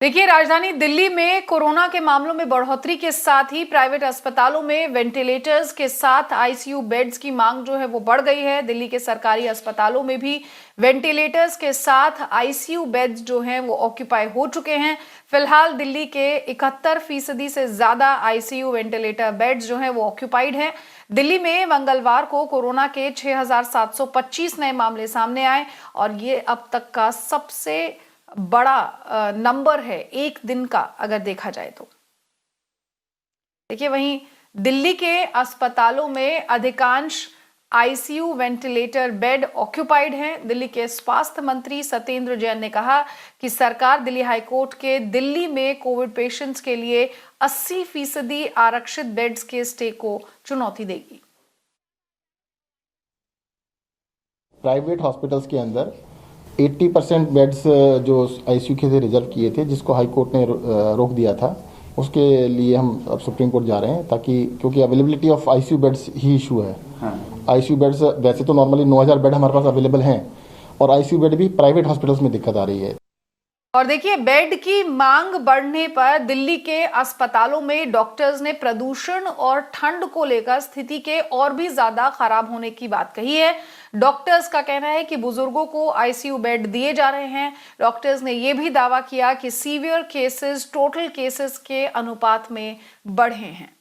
देखिए, राजधानी दिल्ली में कोरोना के मामलों में बढ़ोतरी के साथ ही प्राइवेट अस्पतालों में वेंटिलेटर्स के साथ आईसीयू बेड्स की मांग जो है वो बढ़ गई है। दिल्ली के सरकारी अस्पतालों में भी वेंटिलेटर्स के साथ आईसीयू बेड्स जो हैं वो ऑक्यूपाई हो चुके हैं। फिलहाल दिल्ली के 71% से ज्यादा आईसीयू वेंटिलेटर बेड्स जो हैं वो ऑक्यूपाइड हैं। दिल्ली में मंगलवार को कोरोना के 6,725 नए मामले सामने आए और ये अब तक का सबसे बड़ा नंबर है एक दिन का अगर देखा जाए तो। देखिए, वहीं दिल्ली के अस्पतालों में अधिकांश आईसीयू वेंटिलेटर बेड ऑक्यूपाइड हैं। दिल्ली के स्वास्थ्य मंत्री सत्येंद्र जैन ने कहा कि सरकार दिल्ली हाईकोर्ट के दिल्ली में कोविड पेशेंट्स के लिए 80% आरक्षित बेड्स के स्टे को चुनौती देगी। प्राइवेट हॉस्पिटल्स के अंदर 80% बेड्स जो आईसीयू के थे रिजर्व किए थे, जिसको हाई कोर्ट ने रोक दिया था, उसके लिए हम अब सुप्रीम कोर्ट जा रहे हैं, ताकि क्योंकि availability of ICU beds he issue है। आईसीयू बेड्स वैसे तो नॉर्मली 9,000 बेड हमारे पास अवेलेबल हैं और आईसीयू बेड भी प्राइवेट हॉस्पिटल्स में दिक्कत आ रही है। और देखिए, बेड की मांग बढ़ने पर दिल्ली के अस्पतालों में डॉक्टर्स ने प्रदूषण और ठंड को लेकर स्थिति के और भी ज्यादा खराब होने की बात कही है। डॉक्टर्स का कहना है कि बुजुर्गों को आईसीयू बेड दिए जा रहे हैं। डॉक्टर्स ने यह भी दावा किया कि सीवियर केसेस टोटल केसेस के अनुपात में बढ़े हैं।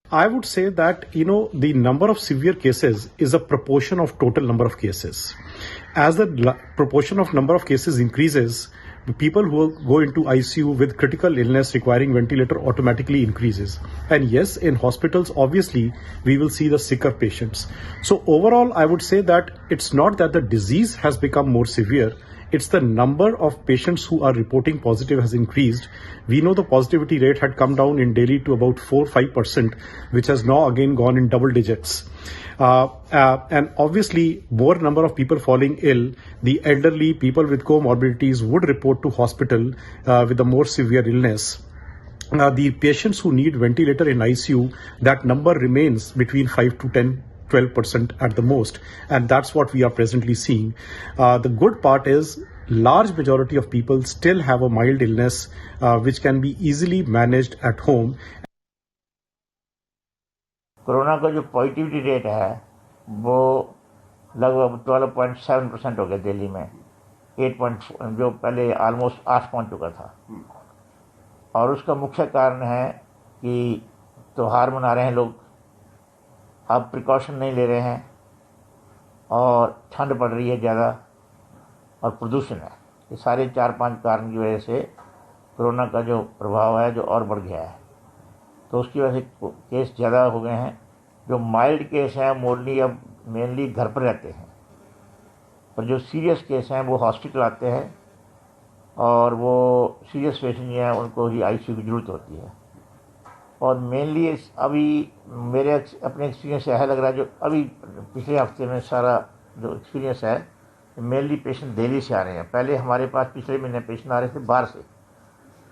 I would say that, the number of severe cases is a proportion of total number of cases. As the proportion of number of cases increases, the people who go into ICU with critical illness requiring ventilator automatically increases. And yes, in hospitals, obviously, we will see the sicker patients. So overall, I would say that it's not that the disease has become more severe. It's the number of patients who are reporting positive has increased. We know the positivity rate had come down in Delhi to about 4-5%, which has now again gone in double digits. And obviously, more number of people falling ill, the elderly, people with comorbidities would report to hospital with a more severe illness. The patients who need ventilator in ICU, that number remains between 5 to 10-12% at the most, and that's what we are presently seeing. The good part is large majority of people still have a mild illness which can be easily managed at home. Corona का जो positivity rate है वो लगभग 12.7% हो गया दिल्ली में। 8 जो पहले ऑलमोस्ट 8 पहुंच चुका था। और उसका मुख्य कारण है कि त्योहार मना रहे हैं लोग, अब प्रिकॉशन नहीं ले रहे हैं और ठंड पड़ रही है ज़्यादा और प्रदूषण है। ये सारे 4-5 कारण की वजह से कोरोना का जो प्रभाव है जो और बढ़ गया है, तो उसकी वजह से केस ज़्यादा हो गए हैं। जो माइल्ड केस हैं मोरली अब मेनली घर पर रहते हैं, और जो सीरियस केस हैं वो हॉस्पिटल आते हैं, और वो सीरियस पेशेंट हैं उनको ही आईसीयू की ज़रूरत होती है। और मेनली अभी मेरे अपने एक्सपीरियंस से ऐसा लग रहा है, जो अभी पिछले हफ्ते में सारा जो एक्सपीरियंस है, मेनली पेशेंट दिल्ली से आ रहे हैं। पहले हमारे पास पिछले महीने पेशेंट आ रहे थे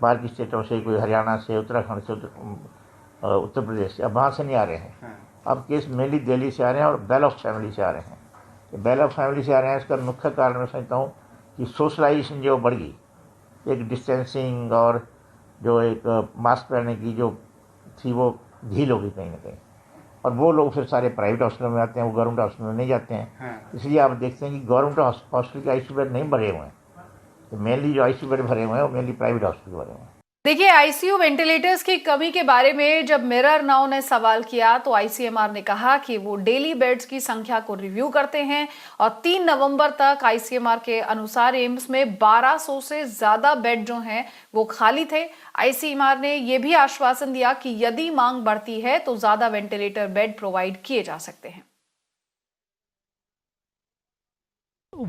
बाहर की स्टेटों से, कोई हरियाणा से, उत्तराखंड से, उत्तर प्रदेश से। अब वहाँ से नहीं आ रहे हैं। अब केस मेनली दिल्ली से आ रहे हैं और बेल ऑफ फैमिली से आ रहे हैं। बेल ऑफ फैमिली से आ रहे हैं, इसका मुख्य कारण मैं समझता हूँ कि सोशलाइजेशन जो बढ़ गई, एक डिस्टेंसिंग और जो एक मास्क पहनने की जो थी वो ढील हो गई कहीं ना कहीं, और वो लोग फिर सारे प्राइवेट हॉस्पिटल में आते हैं, वो गवर्नमेंट हॉस्पिटल में नहीं जाते हैं। इसलिए आप देखते हैं कि गवर्नमेंट हॉस्पिटल के आईसीयू बेड नहीं भरे हुए हैं, तो मेनली जो आईसीयू बेड भरे हुए हैं वो मेनली प्राइवेट हॉस्पिटल भरे हुए हैं। देखिए, आईसीयू वेंटिलेटर्स की कमी के बारे में जब मिरर नाउ ने सवाल किया तो आईसीएमआर ने कहा कि वो डेली बेड्स की संख्या को रिव्यू करते हैं और 3 नवंबर तक आईसीएमआर के अनुसार एम्स में 1200 से ज्यादा बेड जो हैं वो खाली थे। आईसीएमआर ने यह भी आश्वासन दिया कि यदि मांग बढ़ती है तो ज्यादा वेंटिलेटर बेड प्रोवाइड किए जा सकते हैं।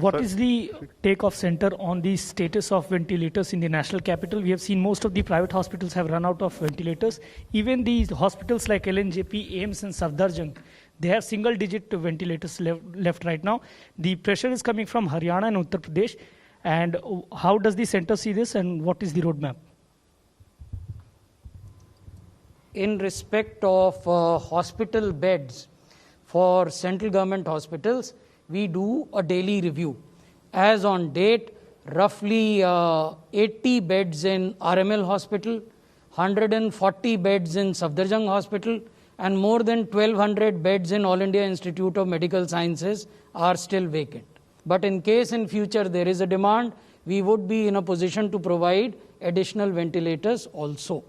What is the take of center on the status of ventilators in the national capital? We have seen most of the private hospitals have run out of ventilators. Even these hospitals like LNJP, AIIMS and Safdarjung, they have single-digit ventilators left right now. The pressure is coming from Haryana and Uttar Pradesh. And how does the center see this, and what is the roadmap? In respect of hospital beds for central government hospitals, we do a daily review. As on date, roughly 80 beds in RML Hospital, 140 beds in Safdarjung Hospital, and more than 1200 beds in All India Institute of Medical Sciences are still vacant. But in case in future there is a demand, we would be in a position to provide additional ventilators also.